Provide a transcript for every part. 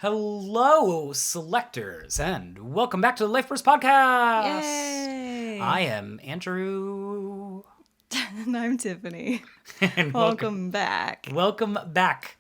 Hello, selectors, and welcome back to the Life Burst Podcast. Yay! I am Andrew. And I'm Tiffany. And Welcome back. Welcome back,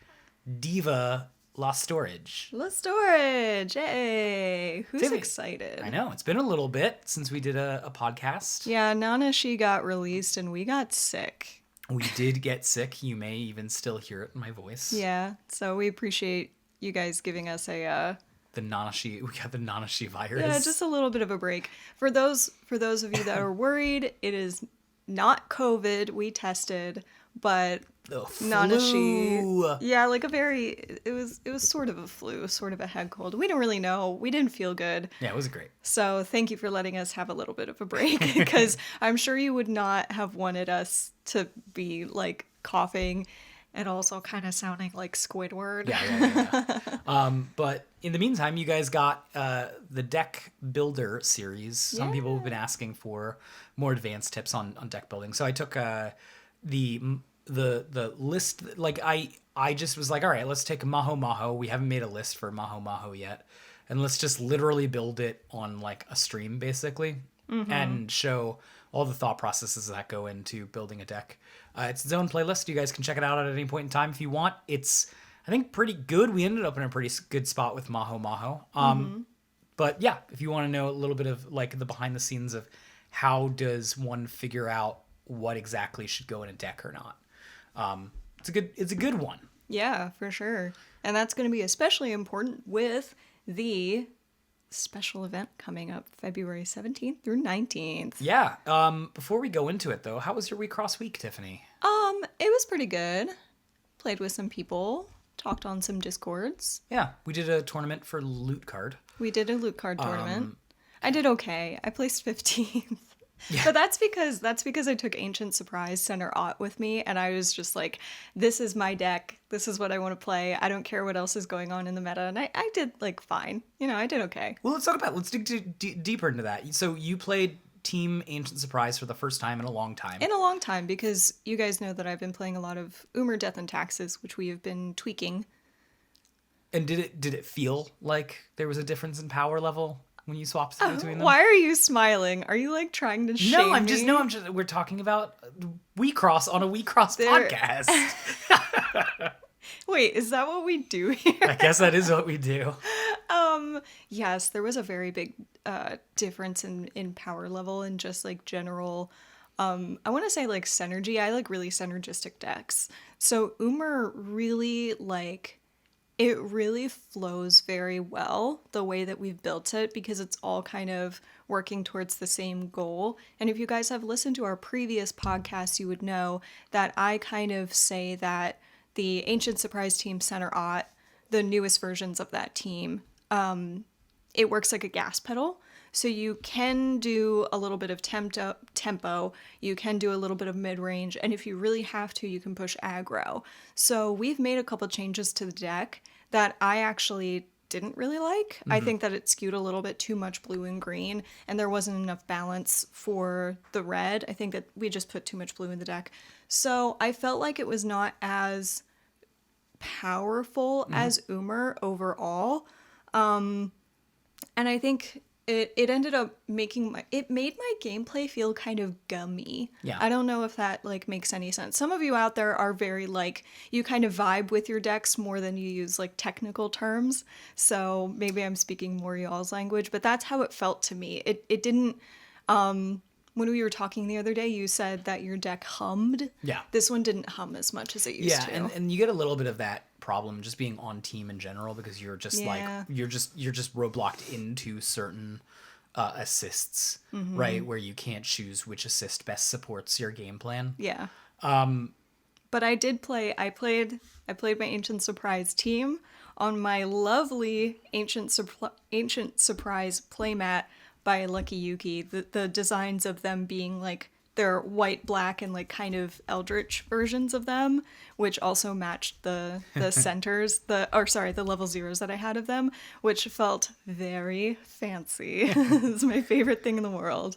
Diva Lost Storage. Lost Storage. Yay! Who's Tiffany. excited? I know, it's been a little bit since we did a podcast. Yeah, Nana, she got released and we got sick. We did get sick. You may even still hear it in my voice. Yeah, so we appreciate you guys giving us we got the Nanashi virus. Yeah, just a little bit of a break. For those of you that are worried, it is not COVID. We tested, but the flu. Nanashi. Yeah, like it was sort of a flu, sort of a head cold. We don't really know. We didn't feel good. Yeah, it was great. So thank you for letting us have a little bit of a break, because I'm sure you would not have wanted us to be like coughing and also kind of sounding like Squidward. Yeah. But in the meantime, you guys got the deck builder series. Some people have been asking for more advanced tips on deck building. So I took the list. Like I just was like, all right, let's take Maho Maho. We haven't made a list for Maho Maho yet, and let's just literally build it on like a stream basically, and show all the thought processes that go into building a deck. It's its own playlist. You guys can check it out at any point in time if you want. It's, I think, pretty good. We ended up in a pretty good spot with Maho Maho. But yeah, if you want to know a little bit of like the behind the scenes of how does one figure out what exactly should go in a deck or not, it's a good one. Yeah, for sure. And that's going to be especially important with the special event coming up February 17th through 19th. Yeah. Before we go into it though, how was your Wixoss week, Tiffany? It was pretty good. Played with some people, talked on some Discords. Yeah, we did a tournament for Loot Card. We did a Loot Card tournament. I did okay. I placed 15th. Yeah. But that's because I took Ancient Surprise Center Ott with me, and I was just like, this is my deck. This is what I want to play. I don't care what else is going on in the meta. And I did like fine. I did okay. Well, let's dig deeper into that. So you played Team Ancient Surprise for the first time in a long time. In a long time, because you guys know that I've been playing a lot of Umer Death and Taxes, which we have been tweaking. And did it feel like there was a difference in power level when you swapped between them? Why are you smiling? Are you like trying to shame No, I'm me? just we're talking about WeCross on a WeCross podcast. Wait, is that what we do here? I guess that is what we do. Yes, there was a very big difference in power level and just like general, I want to say like synergy. I like really synergistic decks. So Umer really it really flows very well the way that we've built it, because it's all kind of working towards the same goal. And if you guys have listened to our previous podcasts, you would know that I kind of say that the Ancient Surprise Team Center Ott, the newest versions of that team, it works like a gas pedal. So you can do a little bit of tempo, you can do a little bit of mid-range, and if you really have to, you can push aggro. So we've made a couple changes to the deck that I actually didn't really like. I think that it skewed a little bit too much blue and green, and there wasn't enough balance for the red. I think that we just put too much blue in the deck. So I felt like it was not as powerful as Umer overall. And I think it ended up made my gameplay feel kind of gummy. Yeah. I don't know if that like makes any sense. Some of you out there are very like, you kind of vibe with your decks more than you use like technical terms. So maybe I'm speaking more y'all's language, but that's how it felt to me. It didn't, when we were talking the other day, you said that your deck hummed. Yeah. This one didn't hum as much as it used to. Yeah, and you get a little bit of that problem just being on team in general, because you're just like you're just roadblocked into certain assists, right, where you can't choose which assist best supports your game plan. Yeah. But I played my Ancient Surprise team on my lovely Ancient Surprise playmat by Lucky Yuki. The designs of them being like, they're white, black, and like kind of eldritch versions of them, which also matched the centers, the level zeros that I had of them, which felt very fancy. It's my favorite thing in the world.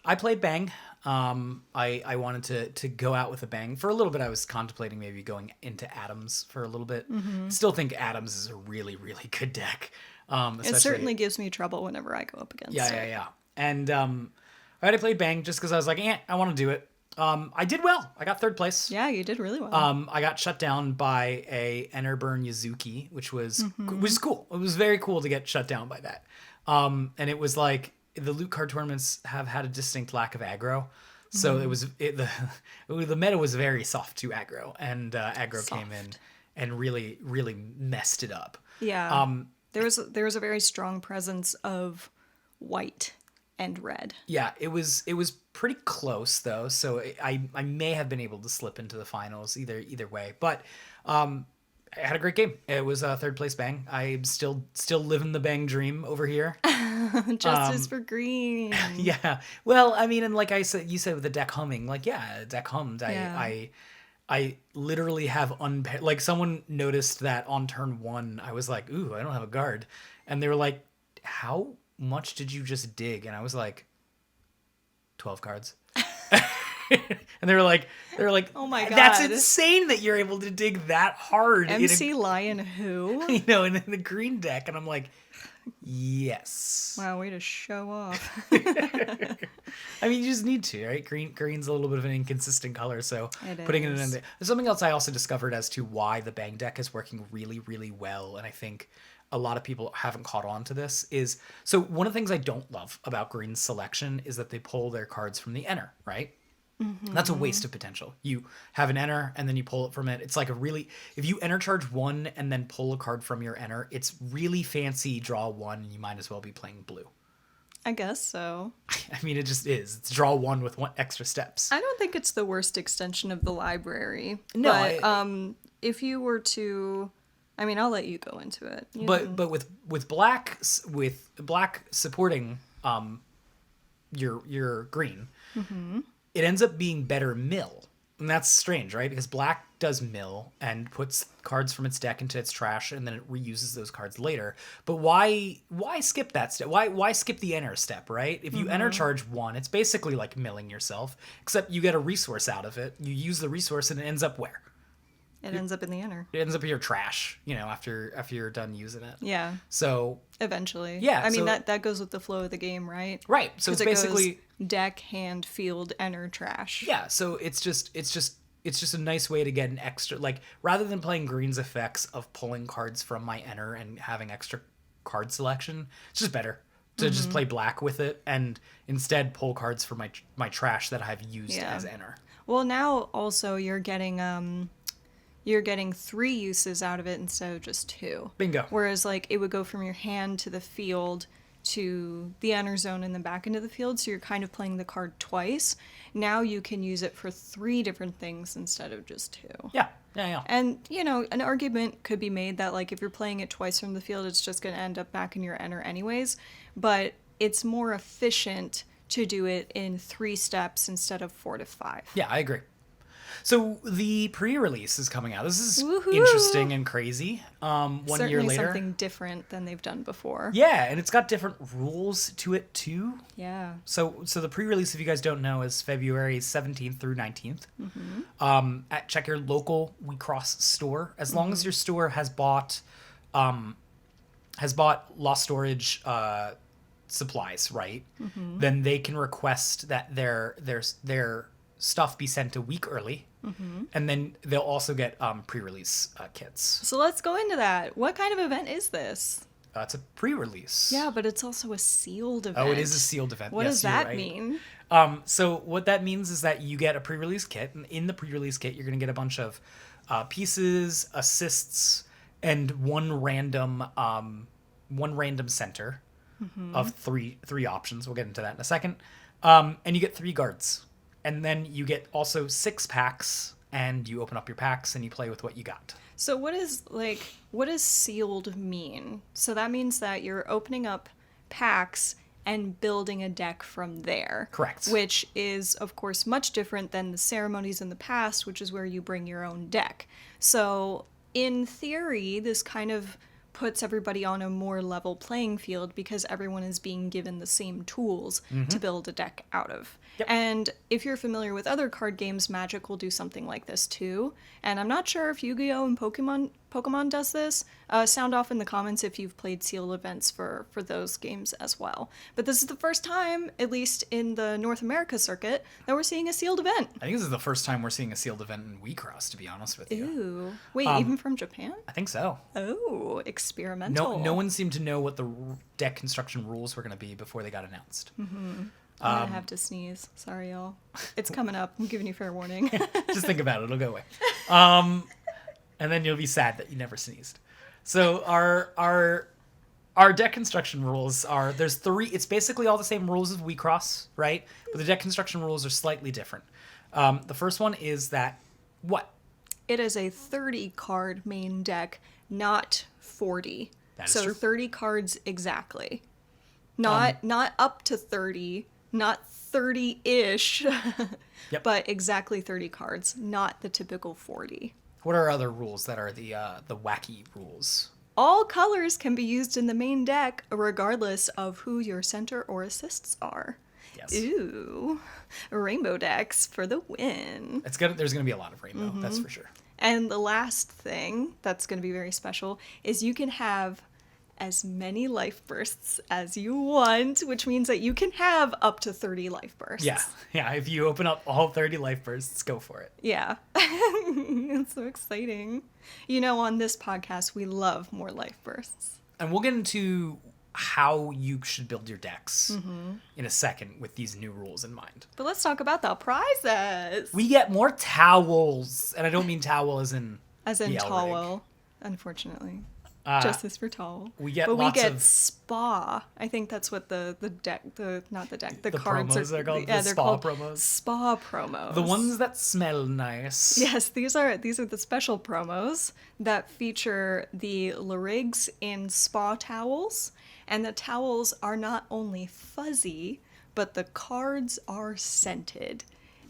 I played Bang. I wanted to go out with a bang. For a little bit, I was contemplating maybe going into Adams for a little bit. Still think Adams is a really, really good deck. It certainly gives me trouble whenever I go up against it. Yeah. And I played Bang just because I was like, I want to do it. I did well. I got third place. Yeah, you did really well. I got shut down by a Enerburn Yuzuki, which was cool. It was very cool to get shut down by that. And it was like the loot card tournaments have had a distinct lack of aggro. So the meta was very soft to aggro, and aggro came in and really, really messed it up. Yeah. There was a very strong presence of white and red. Yeah, it was pretty close though, so I may have been able to slip into the finals either way. But I had a great game. It was a third place Bang. I'm still living the Bang dream over here. Justice for green. Yeah. Well, I mean, and like you said with the deck humming, like deck hummed. Yeah. I literally have like someone noticed that on turn 1, I was like, ooh, I don't have a guard. And they were like, how much did you just dig? And I was like, 12 cards. And they were like, oh my God, that's insane that you're able to dig that hard. MC Lion who? In the green deck. And I'm like, yes. Wow, way to show off. I mean, you just need to, right? Green's a little bit of an inconsistent color, so putting it in there. There's something else I also discovered as to why the Bang deck is working really, really well, and I think a lot of people haven't caught on to this, is... So one of the things I don't love about Green's selection is that they pull their cards from the Enter, right? Mm-hmm. That's a waste of potential. You have an Enter, and then you pull it from it. It's like a really... If you Enter charge 1 and then pull a card from your Enter, it's really fancy draw 1, and you might as well be playing blue. I guess so. I mean, it just is. It's draw 1 with 1 extra steps. I don't think it's the worst extension of the library. No, but if you were to... I mean, I'll let you go into it. But with black supporting your green, mm-hmm. It ends up being better mill. And that's strange, right? Because black does mill and puts cards from its deck into its trash, and then it reuses those cards later. But why skip that step? Why skip the Enter step, right? If you mm-hmm. Enter charge 1, it's basically like milling yourself, except you get a resource out of it. You use the resource, and it ends up where? It ends up in the Enter. It ends up in your trash, after you're done using it. Yeah. So eventually. Yeah. I mean that goes with the flow of the game, right? Right. So it's basically deck, hand, field, Enter, trash. Yeah. So it's just a nice way to get an extra, like, rather than playing Green's effects of pulling cards from my Enter and having extra card selection, it's just better to mm-hmm. just play black with it and instead pull cards from my trash that I've used as Enter. Well, now also you're getting 3 uses out of it instead of just 2. Bingo. Whereas, like, it would go from your hand to the field to the Enter zone and then back into the field, so you're kind of playing the card twice. Now you can use it for 3 different things instead of just 2. Yeah. And, an argument could be made that, like, if you're playing it twice from the field, it's just going to end up back in your Enter anyways. But it's more efficient to do it in 3 steps instead of 4 to 5. Yeah, I agree. So the pre-release is coming out. This is Woohoo! Interesting and crazy. 1 Certainly year later, something different than they've done before. Yeah, and it's got different rules to it too. Yeah. So the pre-release, if you guys don't know, is February 17th through 19th. Mm-hmm. Check your local Wixoss store. As long as your store has bought Lost Storage supplies, right? Mm-hmm. Then they can request that their stuff be sent a week early, mm-hmm. and then they'll also get pre-release kits. So let's go into that. What kind of event is this? It's a pre-release. Yeah, but it's also a sealed event. Oh, it is a sealed event. What does that mean? So what that means is that you get a pre-release kit, and in the pre-release kit, you're going to get a bunch of pieces, assists, and one random center mm-hmm. of three options. We'll get into that in a second. And you get 3 guards. And then you get also 6 packs, and you open up your packs and you play with what you got. So what does sealed mean? So that means that you're opening up packs and building a deck from there. Correct. Which is, of course, much different than the ceremonies in the past, which is where you bring your own deck. So in theory, this kind of puts everybody on a more level playing field because everyone is being given the same tools to build a deck out of. Yep. And if you're familiar with other card games, Magic will do something like this too. And I'm not sure if Yu-Gi-Oh! And Pokemon does this. Sound off in the comments if you've played sealed events for those games as well. But this is the first time, at least in the North America circuit, that we're seeing a sealed event. I think this is the first time we're seeing a sealed event in Wixoss, to be honest with you. Ooh. Wait, even from Japan? I think so. Oh, experimental. No one seemed to know what the deck construction rules were going to be before they got announced. I'm gonna have to sneeze. Sorry, y'all. It's coming up. I'm giving you fair warning. Just think about it. It'll go away. And then you'll be sad that you never sneezed. So our deck construction rules are, there's 3. It's basically all the same rules as Wecross, right? But the deck construction rules are slightly different. The first one is that what? It is a 30 card main deck, not 40. That is so true. 30 cards exactly. Not up to 30, not 30-ish, Yep. but exactly 30 cards, not the typical 40. What are other rules that are the wacky rules? All colors can be used in the main deck, regardless of who your center or assists are. Yes. Ooh, rainbow decks for the win. There's gonna be a lot of rainbow, that's for sure. And the last thing that's going to be very special is you can have as many life bursts as you want, which means that you can have up to 30 life bursts. Yeah. If you open up all 30 life bursts, go for it. Yeah. It's so exciting. You know, on this podcast, we love more life bursts. And we'll get into how you should build your decks in a second with these new rules in mind. But let's talk about the prizes. We get more towels, and I don't mean towel as in the L towel, rig. unfortunately. Justice for towel. We get but lots we get of spa. I think that's what the the cards promos are called. Yeah, The they're spa called promos. spa promos. The ones that smell nice. Yes, these are the special promos that feature the Larigs in spa towels, and the towels are not only fuzzy, but the cards are scented.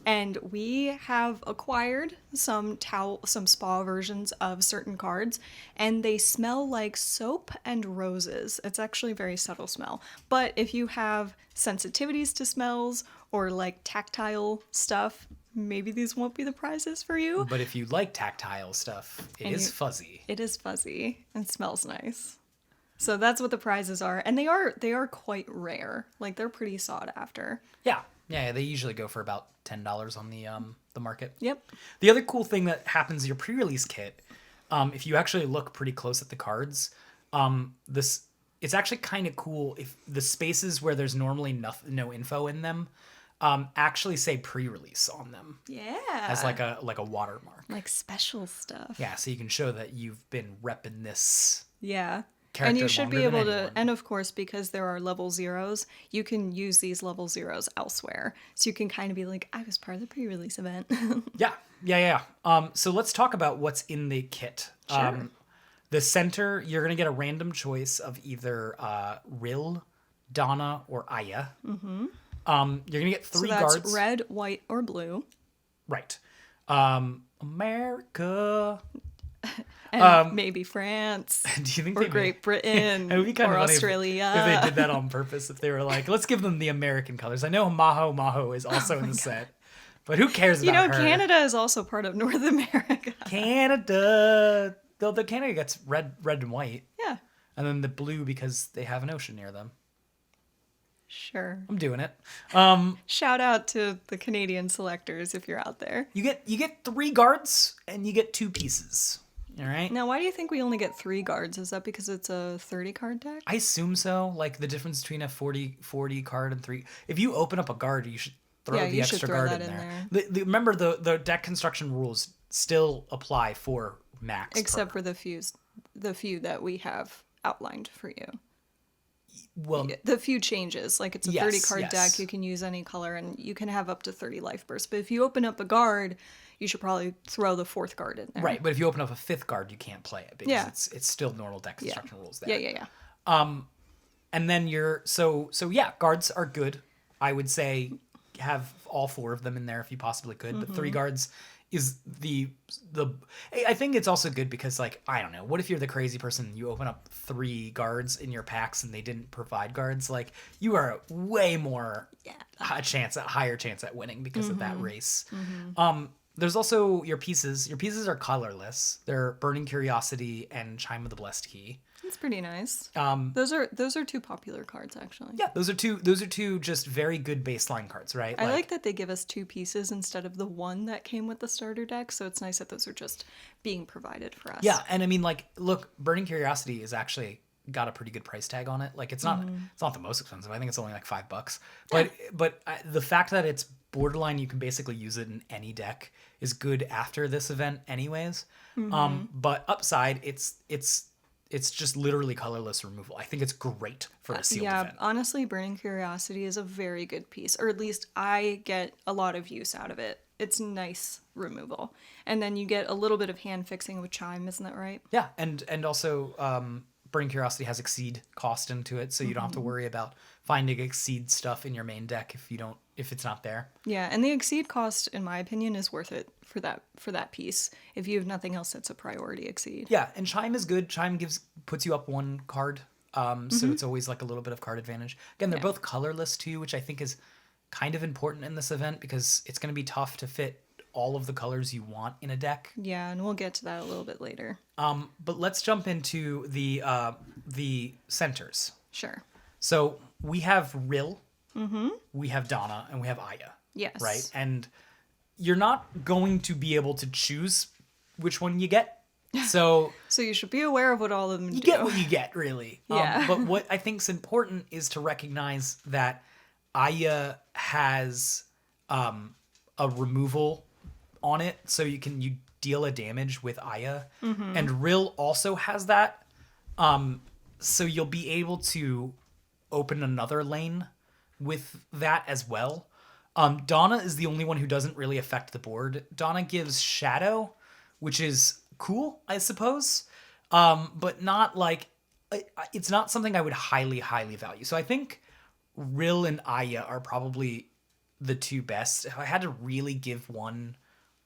And we have acquired some spa versions of certain cards, and they smell like soap and roses. It's actually a very subtle smell. But if you have sensitivities to smells or like tactile stuff, maybe these won't be the prizes for you. But if you like tactile stuff, it is fuzzy. It is fuzzy and smells nice. So that's what the prizes are, and they are quite rare. Like, they're pretty sought after. Yeah, they usually go for about $10 on the market. Yep. The other cool thing that happens in your pre-release kit, if you actually look pretty close at the cards, it's actually kind of cool if the spaces where there's normally no info in them actually say pre-release on them. Yeah. As like a watermark. Like special stuff. Yeah, so you can show that you've been repping this. Yeah. And you should be able to, anyone. and of course, because there are level 0s, you can use these level 0s elsewhere. So you can kind of be like, I was part of the pre-release event. Yeah. So let's talk about what's in the kit. Sure. The center, you're going to get a random choice of either Rill, Donna, or Aya. Mm-hmm. You're going to get 3 so that's guards. red, white, or blue. Right. America. And maybe France. Do you think or Great Britain. It would be kind or of funny Australia. if they did that on purpose. If they were like, let's give them the American colors. I know Maho is also in the set. But who cares about her? Canada is also part of North America. Canada. Though the Canada gets red and white. Yeah. And then the blue because they have an ocean near them. Sure. I'm doing it. Shout out to the Canadian selectors if you're out there. You get 3 guards and you get 2 pieces. All right. Now, why do you think we only get 3 guards? Is that because it's a 30 card deck? I assume so. Like the difference between a 40 card and 3. If you open up a guard, you should throw the extra guard in there. Remember the deck construction rules still apply for max. Except for the few that we have outlined for you. Well, the few changes, like it's a 30 card deck, you can use any color and you can have up to 30 life bursts. But if you open up a guard, you should probably throw the 4th guard in there. Right, but if you open up a 5th guard, you can't play it because it's still normal deck construction rules there. Yeah. And then guards are good. I would say have all 4 of them in there if you possibly could, but 3 guards is the I think it's also good because, like, I don't know, what if you're the crazy person, you open up 3 guards in your packs and they didn't provide guards? Like, you are way more higher chance at winning because of that race. There's also your pieces. Your pieces are colorless. They're Burning Curiosity and Chime of the Blessed Key. That's pretty nice. Those are 2 popular cards, actually. Yeah, those are two just very good baseline cards, right? I like that they give us 2 pieces instead of the 1 that came with the starter deck, so it's nice that those are just being provided for us. Yeah, and I mean, like, look, Burning Curiosity is actually got a pretty good price tag on it. Like, it's not the most expensive. I think it's only like $5. But the fact that it's borderline, you can basically use it in any deck, is good after this event, anyways. But upside, it's just literally colorless removal. I think it's great for a sealed event. Honestly, Burning Curiosity is a very good piece, or at least I get a lot of use out of it. It's nice removal. And then you get a little bit of hand fixing with Chime, isn't that right? Yeah, and also Burning Curiosity has Exceed cost into it, so you don't have to worry about finding Exceed stuff in your main deck if it's not there. Yeah, and the Exceed cost, in my opinion, is worth it for that piece. If you have nothing else that's a priority Exceed. Yeah, and Chime is good. Chime puts you up 1 card, so it's always like a little bit of card advantage. Again, they're both colorless too, which I think is kind of important in this event because it's going to be tough to fit all of the colors you want in a deck. Yeah, and we'll get to that a little bit later. But let's jump into the centers. Sure. So we have Rill, we have Donna, and we have Aya. Yes. Right? And you're not going to be able to choose which one you get. So you should be aware of what all of them do. You get what you get, really. Yeah. But what I think is important is to recognize that Aya has a removal on it, so you deal a damage with Aya. And Rill also has that. So you'll be able to open another lane with that as well. Donna is the only one who doesn't really affect the board. Donna gives Shadow, which is cool, I suppose, but not like it's not something I would highly value. So I think Rill and Aya are probably the 2 best. If I had to really give one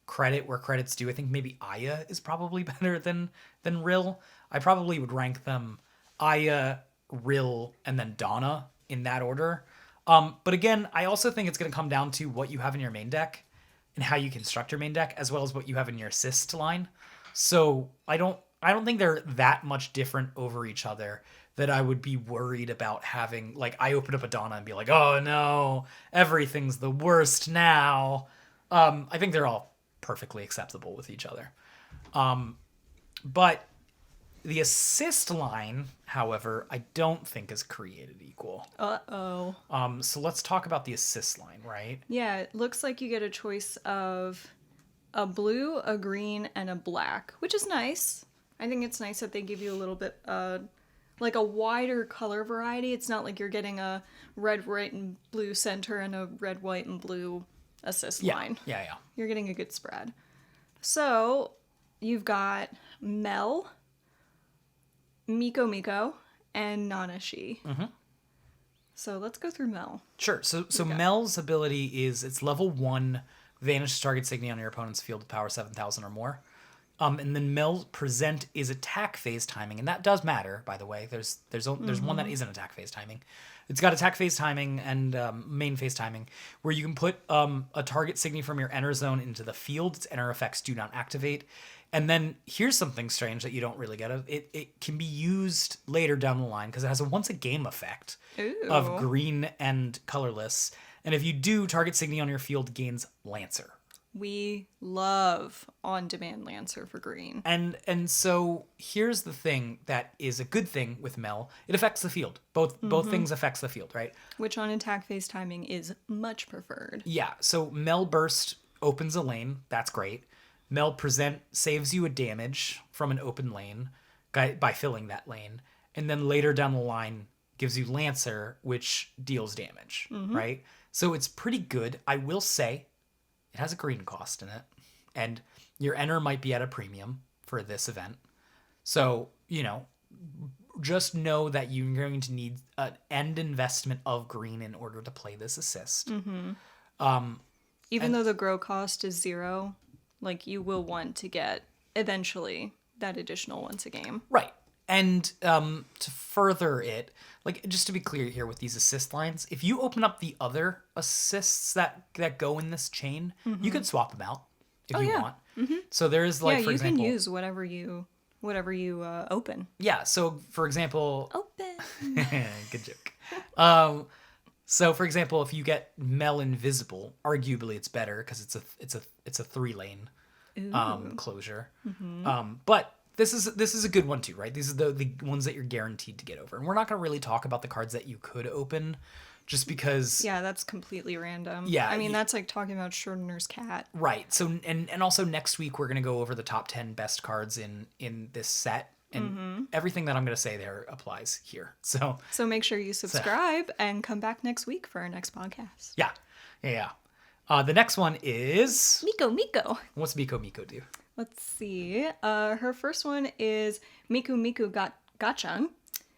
credit where credit's due, I think maybe Aya is probably better than Rill. I probably would rank them Aya, Rill, and then Donna in that order. But again, I also think it's going to come down to what you have in your main deck and how you construct your main deck, as well as what you have in your assist line. So I don't think they're that much different over each other that I would be worried about having, like, I open up a Donna and be like, oh no, everything's the worst now. I think they're all perfectly acceptable with each other. But the assist line, however, I don't think is created equal. Uh-oh. So let's talk about the assist line, right? Yeah, it looks like you get a choice of a blue, a green, and a black, which is nice. I think it's nice that they give you a little bit, like a wider color variety. It's not like you're getting a red, white, and blue center and a red, white, and blue assist line. Yeah. You're getting a good spread. So you've got Mel, Miko, and Nanashi. So let's go through Mel. Sure. So Mel's ability is it's level 1, vanish target Signy on your opponent's field with power 7,000 or more. And then Mel's present is attack phase timing, and that does matter, by the way. There's one that isn't attack phase timing. It's got attack phase timing and main phase timing, where you can put a target Signy from your enter zone into the field. Its enter effects do not activate. And then here's something strange that you don't really get. It can be used later down the line because it has a once a game effect of green and colorless. And if you do, target Signy on your field gains Lancer. We love on-demand Lancer for green. And so here's the thing that is a good thing with Mel. It affects the field. Both things affects the field, right? Which on attack phase timing is much preferred. Yeah, so Mel Burst opens a lane. That's great. Mel Present saves you a damage from an open lane by filling that lane. And then later down the line gives you Lancer, which deals damage, right? So it's pretty good. I will say it has a green cost in it. And your enter might be at a premium for this event. So, just know that you're going to need an end investment of green in order to play this assist. Even though the grow cost is 0, like you will want to get eventually that additional once a game. Right. And to further it, like just to be clear here with these assist lines, if you open up the other assists that go in this chain, you can swap them out if you want. So there's like, Yeah, for you example, can use whatever you open. yeah. So for example, Open. good joke. So for example, if you get Mel Invisible, arguably it's better because it's a 3-lane closure. But this is a good one too, right? These are the ones that you're guaranteed to get over. And we're not going to really talk about the cards that you could open just because... Yeah, that's completely random. Yeah. I mean, that's like talking about Schrodinger's cat. Right. So, and also next week, we're going to go over the top 10 best cards in this set. And everything that I'm going to say there applies here. So make sure you subscribe and come back next week for our next podcast. Yeah. The next one is... Miko. What's Miko do? Let's see. Her first one is Miku Gachan.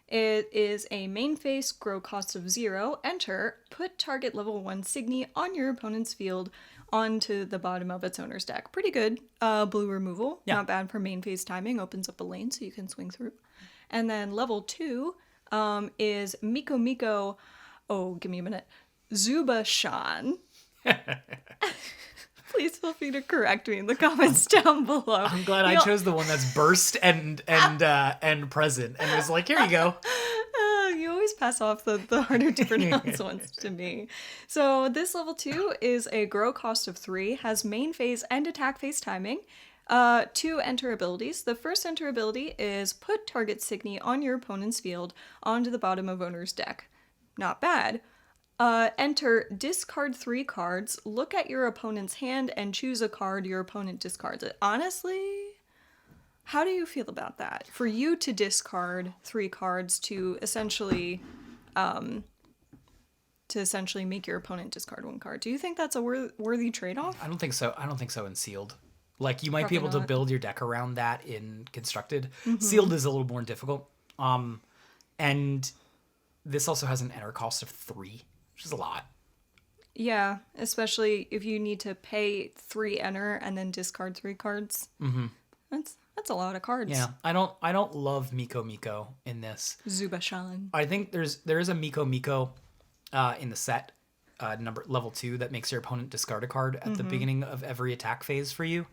It is a main phase, grow cost of 0, enter, put target level 1 Signy on your opponent's field onto the bottom of its owner's deck. Pretty good. Blue removal. Yeah. Not bad for main phase timing. Opens up a lane so you can swing through. And then level 2 is Miko. Oh, give me a minute. Zubashan. Please feel free to correct me in the comments down below. I'm glad I chose the one that's burst and present, and it was like, here you go. You always pass off the harder to pronounce ones to me. So this level 2 is a grow cost of 3, has main phase and attack phase timing. 2 enter abilities. The first enter ability is put target Signy on your opponent's field onto the bottom of owner's deck. Not bad. Enter, discard 3 cards, look at your opponent's hand, and choose a card your opponent discards. Honestly, how do you feel about that? For you to discard 3 cards to essentially make your opponent discard 1 card. Do you think that's a worthy trade-off? I don't think so. I don't think so in Sealed. Like, you might be able to build your deck around that in Constructed. Sealed is a little more difficult. And this also has an enter cost of 3. Which is a lot. Yeah, especially if you need to pay 3 enter and then discard 3 cards. That's a lot of cards. Yeah, I don't love Miko in this. Zubashan. I think there is a Miko in the set level 2 that makes your opponent discard a card at the beginning of every attack phase for you,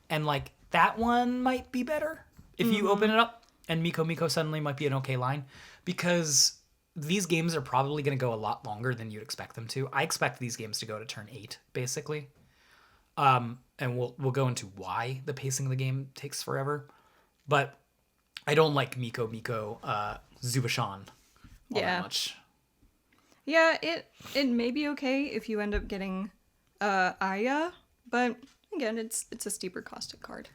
and like that one might be better if you open it up, and Miko suddenly might be an okay line because these games are probably going to go a lot longer than you'd expect them to. I expect these games to go to turn 8, basically. And we'll go into why the pacing of the game takes forever. But I don't like Miko Zubashan all that much. Yeah, it may be okay if you end up getting Aya, but again, it's a steeper costed card.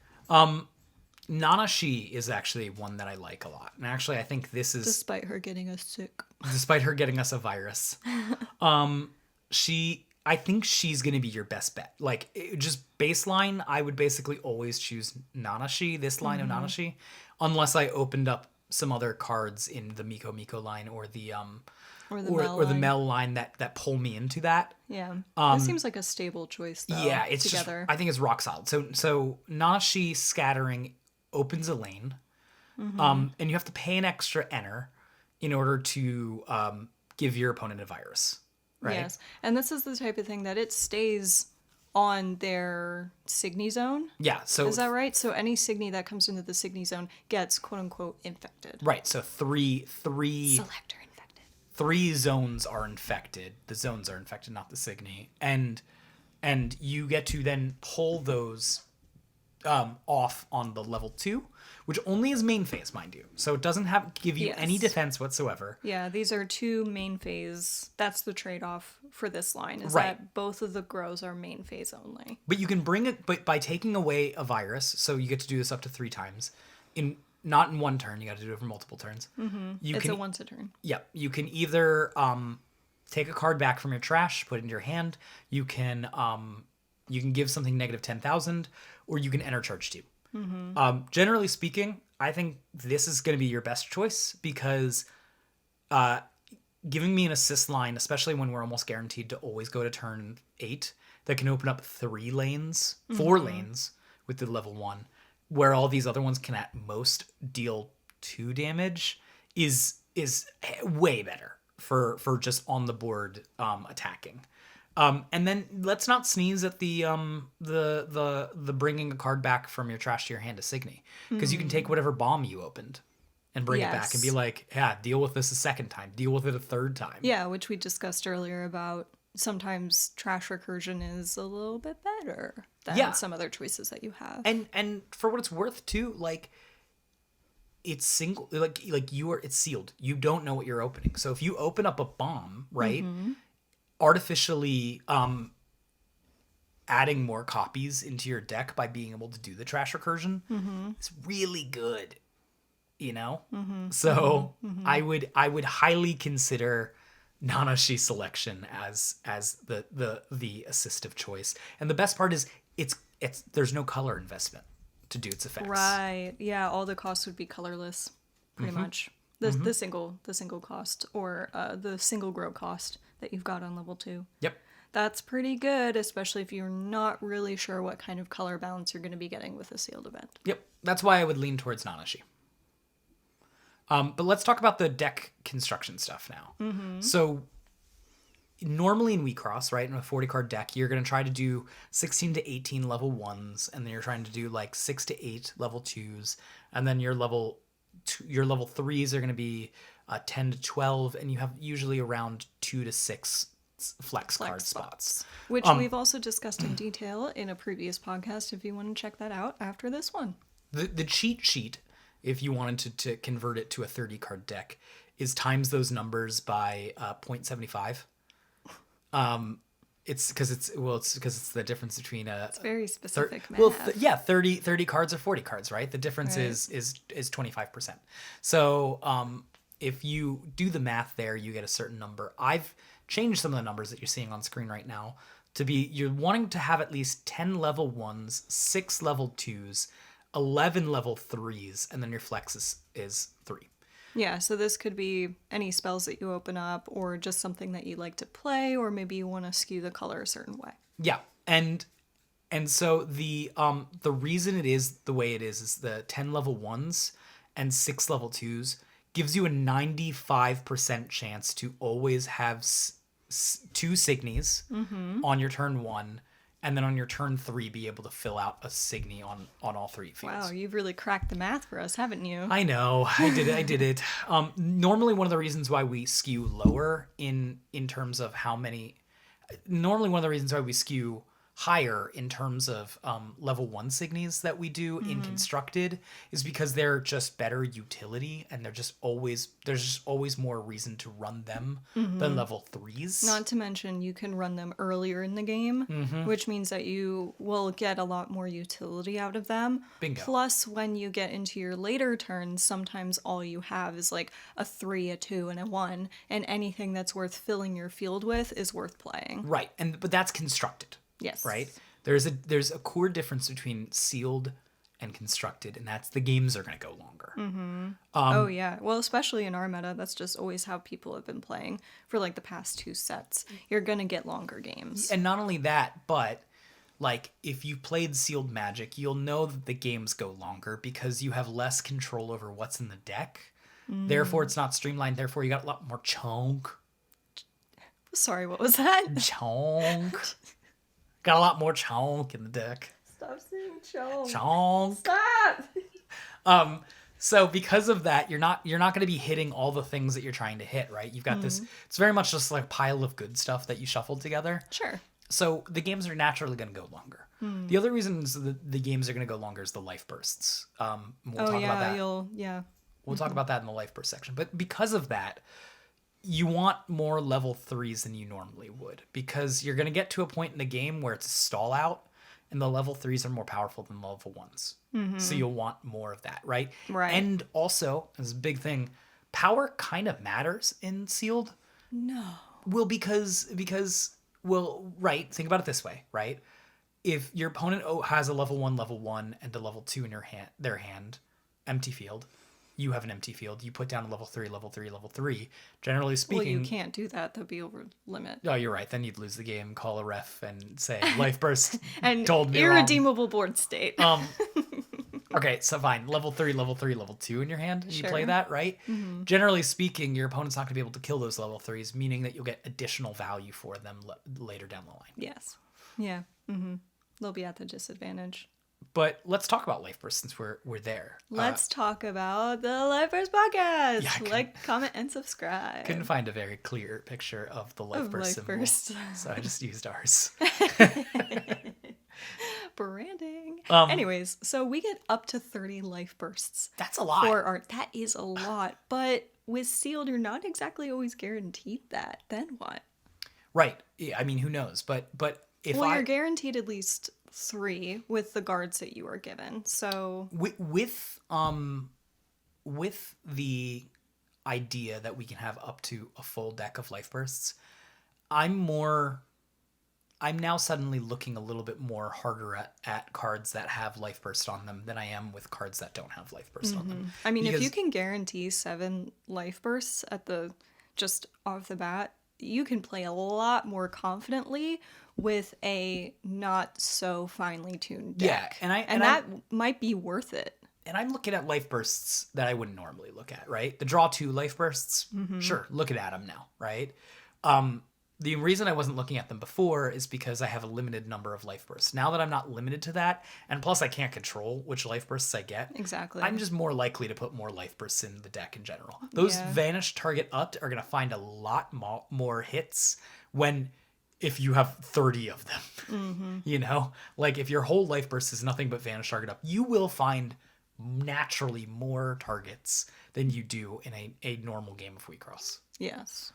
Nanashi is actually one that I like a lot. And actually, I think this is... Despite her getting us sick. Despite her getting us a virus. I think she's going to be your best bet. Like, just baseline, I would basically always choose Nanashi, this line of Nanashi, unless I opened up some other cards in the Miko line or the Mel line that pull me into that. Yeah. This seems like a stable choice, though. Yeah, it's together. I think it's rock solid. So Nanashi scattering opens a lane, and you have to pay an extra enter in order to give your opponent a virus, right? Yes, and this is the type of thing that it stays on their Signy zone. Yeah, so... Is that right? So any Signy that comes into the Signy zone gets quote-unquote infected. Right, so three... Selector infected. 3 zones are infected. The zones are infected, not the Signy. And you get to then pull those... off on the level 2, which only is main phase, mind you. So it doesn't give you any defense whatsoever. Yeah, these are 2 main phase. That's the trade-off for this line, is Right. that both of the grows are main phase only. But you can bring it, but by taking away a virus, so you get to do this up to 3 times, not in one turn. You got to do it for multiple turns. It's a once a turn. Yep, you can either take a card back from your trash, put it into your hand. You can give something negative 10,000, or you can enter charge 2. Generally speaking, I think this is going to be your best choice because giving me an assist line, especially when we're almost guaranteed to always go to turn 8, that can open up 3 lanes, 4 lanes with the level 1, where all these other ones can at most deal 2 damage, is way better for just on the board attacking. And then let's not sneeze at the bringing a card back from your trash to your hand to Signy, because you can take whatever bomb you opened and bring it back and be like, yeah, deal with this a second time, deal with it a third time. Yeah, which we discussed earlier about sometimes trash recursion is a little bit better than some other choices that you have. And for what it's worth too, like, it's single, like it's sealed. You don't know what you're opening. So if you open up a bomb, right, artificially adding more copies into your deck by being able to do the trash recursion, it's really good, you know? So I would highly consider Nanashi's selection as the assistive choice. And the best part is it's there's no color investment to do its effects. Right. Yeah, all the costs would be colorless, pretty much. The single cost, or the single grow cost that you've got on level 2. Yep. That's pretty good, especially if you're not really sure what kind of color balance you're going to be getting with a sealed event. Yep. That's why I would lean towards Nanashi. But let's talk about the deck construction stuff now. So normally in Wixoss, right, in a 40 card deck, you're going to try to do 16 to 18 level 1s, and then you're trying to do like 6 to 8 level 2s, and then your level 3s are going to be 10 to 12, and you have usually around 2 to 6 flex card spots. Which we've also discussed in detail in a previous podcast if you want to check that out after this one. The cheat sheet, if you wanted to convert it to a 30 card deck, is times those numbers by 0.75. It's because it's the difference between it's very specific math. Well, 30 cards or 40 cards, right? The difference is 25%. So if you do the math there, you get a certain number. I've changed some of the numbers that you're seeing on screen right now to be, you're wanting to have at least 10 level 1s, 6 level 2s, 11 level 3s, and then your flex is 3. Yeah, so this could be any spells that you open up, or just something that you like to play, or maybe you want to skew the color a certain way. Yeah, and so the reason it is the way it is the 10 level 1s and 6 level 2s gives you a 95% chance to always have 2 Signies on your turn 1, and then on your turn 3 be able to fill out a Signy on all 3 fields. Wow, you've really cracked the math for us, haven't you? I know, I did it. Normally one of the reasons why we skew lower in terms of how many... Normally one of the reasons why we skew higher in terms of level 1 Signies that we do in Constructed is because they're just better utility, and there's just always more reason to run them than level 3s. Not to mention you can run them earlier in the game, which means that you will get a lot more utility out of them. Bingo. Plus, when you get into your later turns, sometimes all you have is like a 3, a 2, and a 1, and anything that's worth filling your field with is worth playing. Right, but that's Constructed. Yes. Right? There's a core difference between sealed and constructed, and that's the games are going to go longer. Oh, yeah. Well, especially in our meta, that's just always how people have been playing for like the past 2 sets. You're going to get longer games. And not only that, but like if you played sealed Magic, you'll know that the games go longer because you have less control over what's in the deck. Therefore, it's not streamlined. Therefore, you got a lot more chunk. Sorry, what was that? Chunk. Got a lot more chonk in the deck. Stop saying chonk. Chonk. Stop. So because of that, you're not going to be hitting all the things that you're trying to hit, right? You've got this. It's very much just like a pile of good stuff that you shuffled together. Sure. So the games are naturally going to go longer. The other reasons the games are going to go longer is the life bursts. We'll talk about that. We'll talk about that in the life burst section. But because of that, you want more level 3s than you normally would, because you're going to get to a point in the game where it's a stall out, and the level 3s are more powerful than the level 1s. So you'll want more of that, right? Right. And also, this is a big thing, power kind of matters in sealed. No. Well, because right, think about it this way, right? If your opponent has a level 1, and a level 2 in their hand, empty field, you have an empty field, you put down a level 3, level 3, level 3. Generally Well, speaking... you can't do that. That'd be over limit. Oh, you're right. Then you'd lose the game, call a ref, and say, Life Burst And told me wrong. irredeemable board state. Okay, so fine. Level 3, level 3, level 2 in your hand, and you play Sure. that, right? Generally speaking, your opponent's not going to be able to kill those level 3s, meaning that you'll get additional value for them later down the line. Yes. Yeah. They'll be at the disadvantage. But let's talk about Life Burst since we're there. Let's talk about the Life Burst podcast. Yeah, like, comment, and subscribe. Couldn't find a very clear picture of the Life Burst Life symbol, Burst. so I just used ours. Branding. Anyways, so we get up to 30 life bursts. That's a lot. For art. That is a lot. But with sealed, you're not exactly always guaranteed that. Then what? Right. Yeah, I mean, who knows? But if You're guaranteed at least 3 with the guards that you are given. So with the idea that we can have up to a full deck of life bursts, I'm now suddenly looking a little bit more harder at cards that have life burst on them than I am with cards that don't have life burst on them. I mean, if you can guarantee 7 life bursts just off the bat, you can play a lot more confidently with a not so finely tuned deck. Yeah, and that might be worth it. And I'm looking at life bursts that I wouldn't normally look at, right? The draw 2 life bursts, sure, looking at them now, right? The reason I wasn't looking at them before is because I have a limited number of life bursts. Now that I'm not limited to that, and plus I can't control which life bursts I get, Exactly. I'm just more likely to put more life bursts in the deck in general. Those vanish target upped are going to find a lot more hits if you have 30 of them. You know? Like if your whole life burst is nothing but vanish target up, you will find naturally more targets than you do in a normal game of Wixoss. Yes.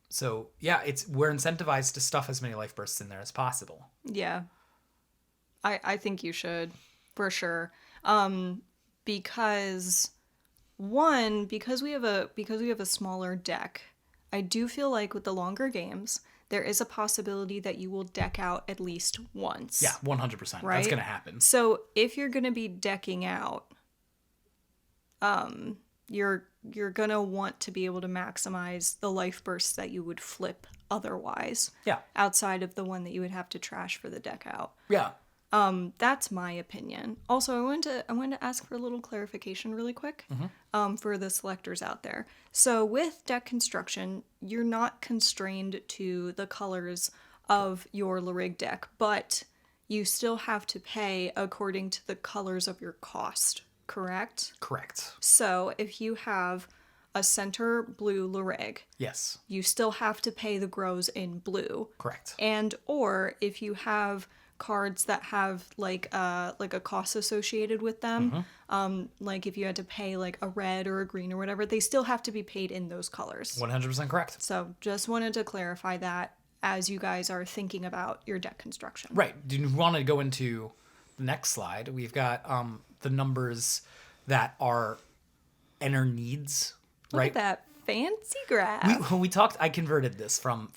So yeah, we're incentivized to stuff as many life bursts in there as possible. Yeah. I think you should, for sure. Because we have a smaller deck, I do feel like with the longer games, there is a possibility that you will deck out at least once. Yeah, 100%. Right? That's going to happen. So if you're going to be decking out, you're going to want to be able to maximize the life bursts that you would flip otherwise. Yeah. Outside of the one that you would have to trash for the deck out. Yeah. That's my opinion. Also, I wanted to ask for a little clarification really quick for the selectors out there. So with deck construction, you're not constrained to the colors of your Lyrig deck, but you still have to pay according to the colors of your cost, correct? Correct. So if you have a center blue Lyrig, Yes. you still have to pay the grows in blue. Correct. And or if you have cards that have like a cost associated with them, like if you had to pay like a red or a green or whatever, they still have to be paid in those colors. 100% correct. So just wanted to clarify that as you guys are thinking about your deck construction. Right. Do you want to go into the next slide? We've got the numbers that are enter needs. Look right. at that fancy graph. When we talked, I converted this from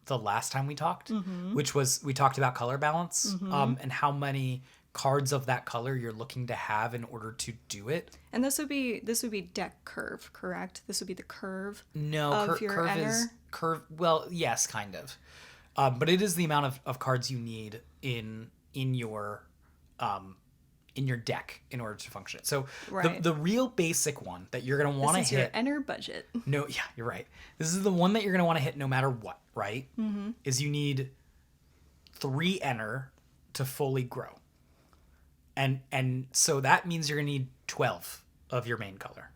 the last time we talked, which was we talked about color balance and how many cards of that color you're looking to have in order to do it. And this would be deck curve, correct? This would be the curve. No, of your curve enter? is curve. Well, yes, kind of, but it is the amount of cards you need in your deck in order to function. So Right. the real basic one that you're going to want to This is your hit. enter budget. No, yeah, you're right. This is the one that you're going to want to hit no matter what, right? Is you need 3 enter to fully grow. And so that means you're going to need 12 of your main color.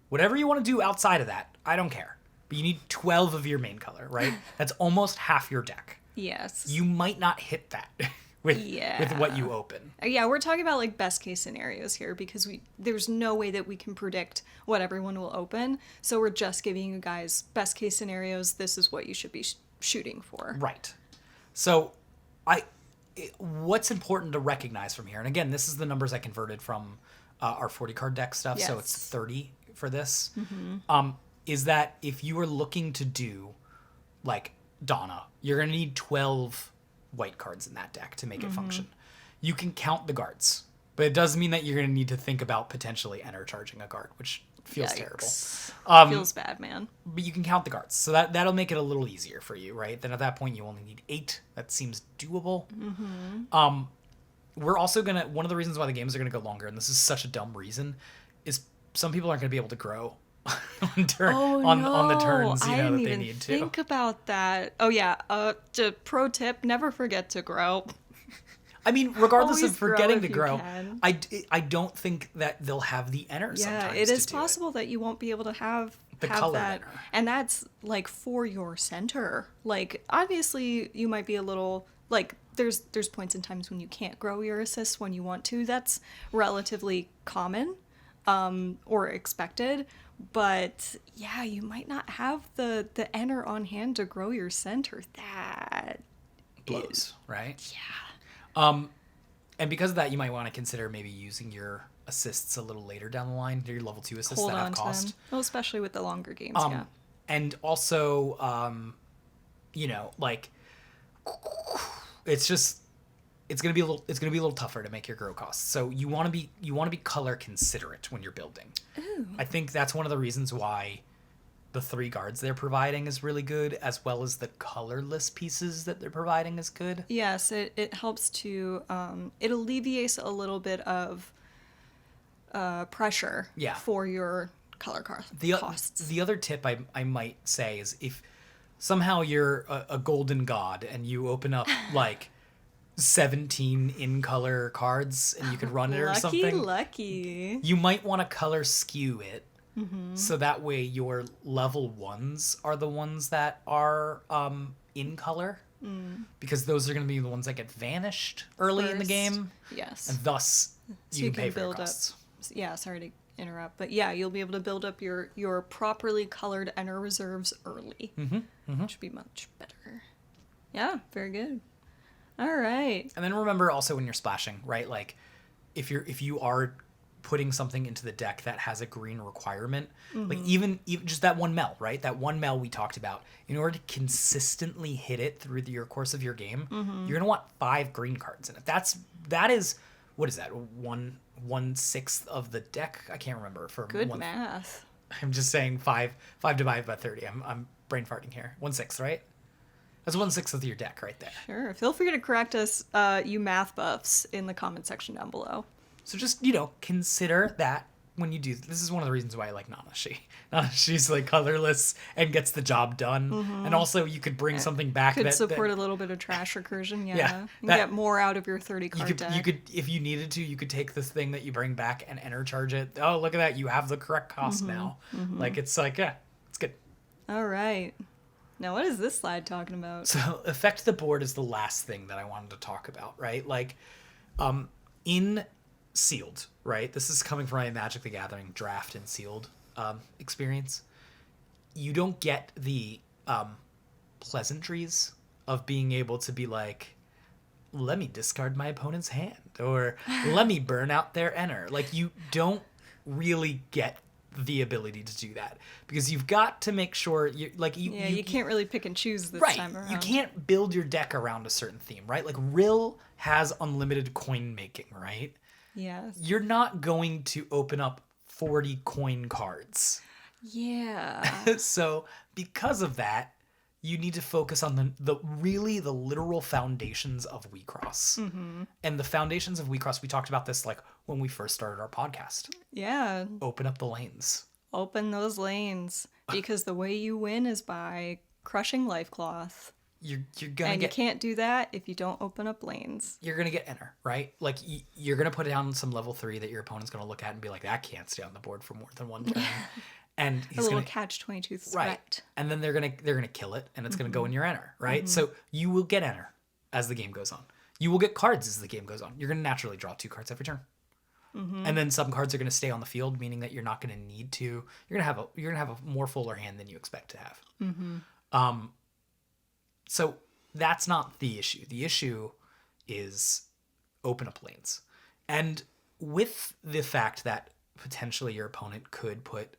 Whatever you want to do outside of that, I don't care. But you need 12 of your main color, right? That's almost half your deck. Yes. You might not hit that with what you open. Yeah, we're talking about like best case scenarios here because there's no way that we can predict what everyone will open. So we're just giving you guys best case scenarios. This is what you should be shooting for. Right. So what's important to recognize from here, and again, this is the numbers I converted from our 40 card deck stuff. Yes. So it's 30 for this. Is that if you are looking to do like Donna, you're going to need 12 white cards in that deck to make it function. You can count the guards. But it does mean that you're going to need to think about potentially enter charging a guard, which feels Yikes. terrible. Feels bad, man. But you can count the guards. So that'll make it a little easier for you, right? Then at that point, you only need 8. That seems doable. We're also going to... One of the reasons why the games are going to go longer, and this is such a dumb reason, is some people aren't going to be able to grow on the turns I that didn't they even need to. think about that. Oh, yeah. Pro tip, never forget to grow. I mean, regardless Always of forgetting grow to if you grow, can. I don't think that they'll have the enter Yeah, sometimes it is to do possible that you won't be able to have The colored that. enter. And that's like for your center. Like obviously you might be a little like there's points and times when you can't grow your assists when you want to. That's relatively common or expected. But yeah, you might not have the enter on hand to grow your center. That blows, right? yeah. And because of that, you might want to consider maybe using your assists a little later down the line. Your level 2 assists Hold that on have to cost. them. Well, especially with the longer games, yeah. And also, like it's gonna be a little tougher to make your grow costs. So you want to be color considerate when you're building. Ooh. I think that's one of the reasons why the 3 guards they're providing is really good, as well as the colorless pieces that they're providing is good. Yes, it helps to it alleviates a little bit of pressure for your color costs. The other tip I might say is if somehow you're a golden god and you open up like 17 in color cards and you could run it or something, Lucky. you might want to color skew it. So that way your level 1s are the ones that are in color. Because those are going to be the ones that get vanished early in the game. Yes. And thus So you can pay for your build up. costs. Yeah, sorry to interrupt, but yeah, you'll be able to build up your properly colored enter reserves early, which would be much better. Yeah, very good. All right. And then remember also when you're splashing, right? Like if you are putting something into the deck that has a green requirement, like even just that 1 mel, right? That 1 mel we talked about, in order to consistently hit it through your course of your game, you're gonna want 5 green cards in it. That is what is that? 1/6 of the deck? I can't remember for Good math. I'm just saying 5 divided by 30. I'm brain farting here. 1/6, right? That's 1/6 of your deck right there. Sure. Feel free to correct us, you math buffs, in the comment section down below. So just, consider that when you do. This is one of the reasons why I like Nanashi. Nanashi's like colorless and gets the job done. And also you could bring something back Could that support a little bit of trash recursion, yeah. Yeah, You can that- get more out of your 30 you card deck. could if you needed to, you could take this thing that you bring back and enter charge it. Oh, look at that. You have the correct cost now. Like it's like, yeah, it's good. All right. Now, what is this slide talking about? So affect the board is the last thing that I wanted to talk about, right? Like in Sealed, right? This is coming from my Magic the Gathering draft and Sealed experience. You don't get the pleasantries of being able to be like, let me discard my opponent's hand, or let me burn out their enter. Like you don't really get the ability to do that because you've got to make sure you can't really pick and choose this right. time around. You can't build your deck around a certain theme, right? Like Rill has unlimited coin making, right? Yes. You're not going to open up 40 coin cards. Yeah. So because of that, you need to focus on the literal foundations of Wixoss. And the foundations of Wixoss, we talked about this like when we first started our podcast. Yeah. Open up the lanes. Open those lanes because the way you win is by crushing life cloth. You're gonna And get, you can't do that if you don't open up lanes. you're gonna get enter, right? Like you're gonna put down some level 3 that your opponent's gonna look at and be like, that can't stay on the board for more than 1 turn. And he's A little gonna catch-22 threat. right, and then they're gonna kill it, and it's gonna go in your enter, right? So you will get enter as the game goes on. You will get cards as the game goes on. You're gonna naturally draw 2 cards every turn, and then some cards are gonna stay on the field, meaning that you're not gonna need to. You're gonna have a more fuller hand than you expect to have. So that's not the issue. The issue is open up lanes, and with the fact that potentially your opponent could put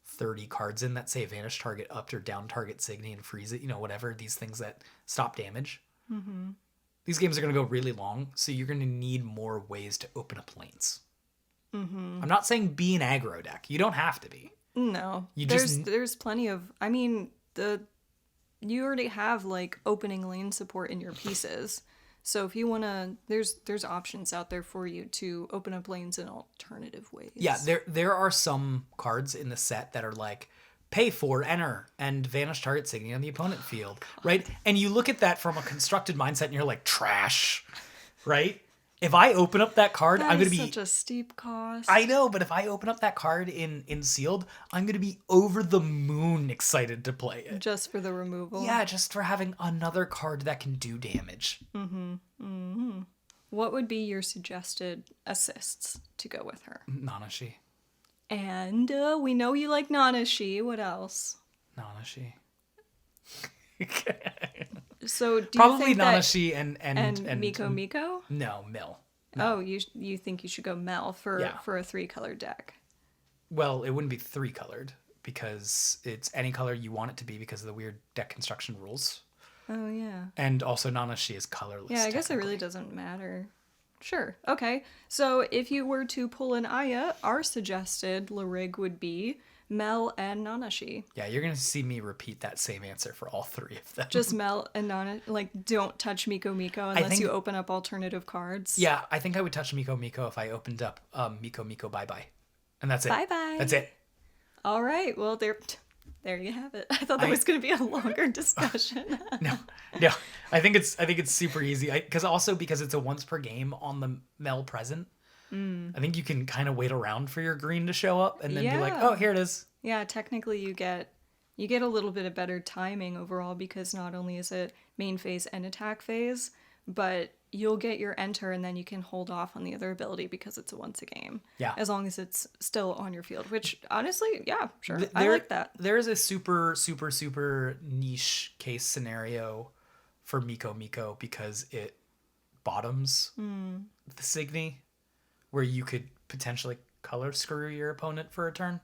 30 cards in that say vanish target up or down target Signy and freeze it, whatever, these things that stop damage. These games are going to go really long, so you're going to need more ways to open up lanes. I'm not saying be an aggro deck. You don't have to be. No. You There's plenty of, I mean, you already have like opening lane support in your pieces. So if you want to, there's options out there for you to open up lanes in alternative ways. Yeah, there are some cards in the set that are like pay for, enter, and vanish target signature on the opponent field, right? And you look at that from a constructed mindset and you're like, trash, right? If I open up that card, I'm going to be such a steep cost. I know, but if I open up that card in sealed, I'm going to be over the moon excited to play it. Just for the removal? Yeah, just for having another card that can do damage. What would be your suggested assists to go with her? Nanashi. And we know you like Nanashi. What else? Nanashi. So do Probably you think Nanashi and Miko Miko? No, Mill. No. Oh, you think you should go Mel for a 3-color deck? Well, it wouldn't be 3-colored because it's any color you want it to be because of the weird deck construction rules. Oh yeah. And also Nanashi is colorless. Yeah, I guess it really doesn't matter. Sure. Okay. So if you were to pull an Aya, our suggested Larig would be Mel and Nanashi. Yeah, you're going to see me repeat that same answer for all 3 of them. Just Mel and Nanashi. Like, don't touch Miko Miko unless you open up alternative cards. Yeah, I think I would touch Miko Miko if I opened up Miko Miko Bye Bye. And that's it. Bye Bye. That's it. All right. Well, there you have it. I thought that was going to be a longer discussion. No. I think it's super easy. Because it's a once per game on the Mel present. I think you can kind of wait around for your green to show up and then be like, oh, here it is. Yeah, technically you get a little bit of better timing overall because not only is it main phase and attack phase, but you'll get your enter and then you can hold off on the other ability because it's a once a game. Yeah. As long as it's still on your field, which honestly, yeah, sure. I like that. There is a super, super, super niche case scenario for Miko Miko because it bottoms the Signy where you could potentially color screw your opponent for a turn.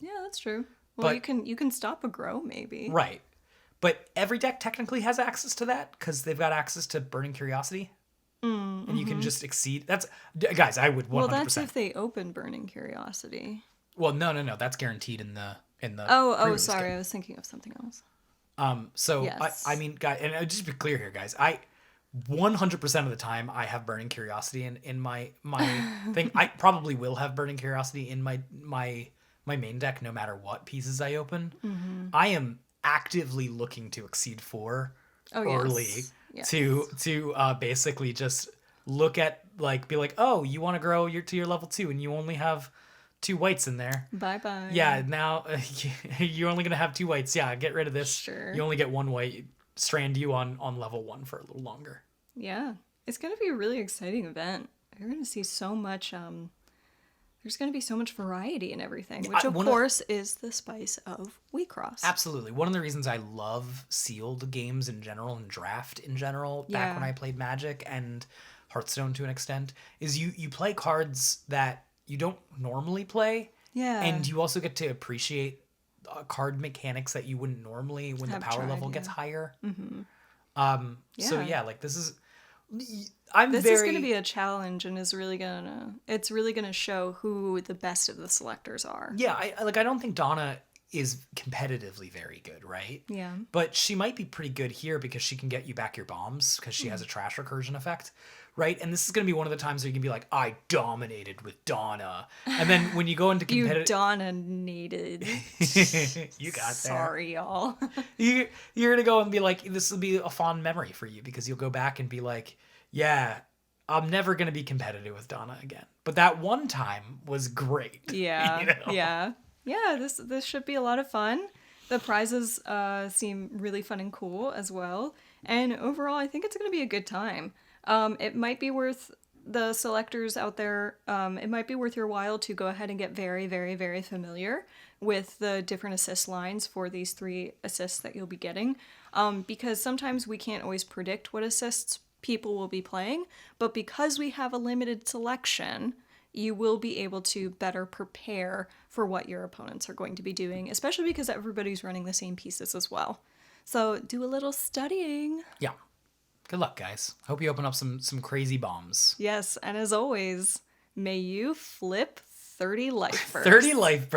Yeah, that's true. Well, you can stop a grow maybe. Right. But every deck technically has access to that because they've got access to Burning Curiosity. And you can just exceed. Guys, I would 100%. Well, that's if they open Burning Curiosity. Well, no. That's guaranteed in the Oh, sorry. Game. I was thinking of something else. So yes. I mean, guys, and just be clear here, guys. 100% of the time I have Burning Curiosity in my thing. I probably will have Burning Curiosity in my main deck no matter what pieces I open. I am actively looking to exceed 4 early to basically just look at be like, oh, you want to grow to your level 2 and you only have 2 whites in there. Bye bye. Yeah, now you're only gonna have 2 whites. Yeah, get rid of this. Sure. You only get 1 white. Strand you on level 1 for a little longer. Yeah, it's gonna be a really exciting event. You're gonna see so much. There's gonna be so much variety in everything, which of course is the spice of Wixoss. Absolutely, one of the reasons I love sealed games in general and draft in general. Back when I played Magic and Hearthstone to an extent, is you play cards that you don't normally play. Yeah, and you also get to appreciate card mechanics that you wouldn't normally when the power level gets higher. So this is this is going to be a challenge and it's really gonna show who the best of the selectors are. Yeah, I don't think Donna is competitively very good, right? Yeah. But she might be pretty good here because she can get you back your bombs because she has a trash recursion effect. Right? And this is going to be one of the times where you can be like, I dominated with Donna. And then when you go into competitive... You Donna-nated. You got there. Sorry, y'all. You're going to go and be like, this will be a fond memory for you because you'll go back and be like, yeah, I'm never going to be competitive with Donna again. But that one time was great. Yeah. You know? Yeah. Yeah, this should be a lot of fun. The prizes seem really fun and cool as well. And overall, I think it's going to be a good time. It might be worth the selectors out there. It might be worth your while to go ahead and get very, very, very familiar with the different assist lines for these 3 assists that you'll be getting. Because sometimes we can't always predict what assists people will be playing, but because we have a limited selection, you will be able to better prepare for what your opponents are going to be doing, especially because everybody's running the same pieces as well. So do a little studying. Yeah. Good luck, guys. Hope you open up some crazy bombs. Yes, and as always, may you flip 30 life bursts. 30 life bursts.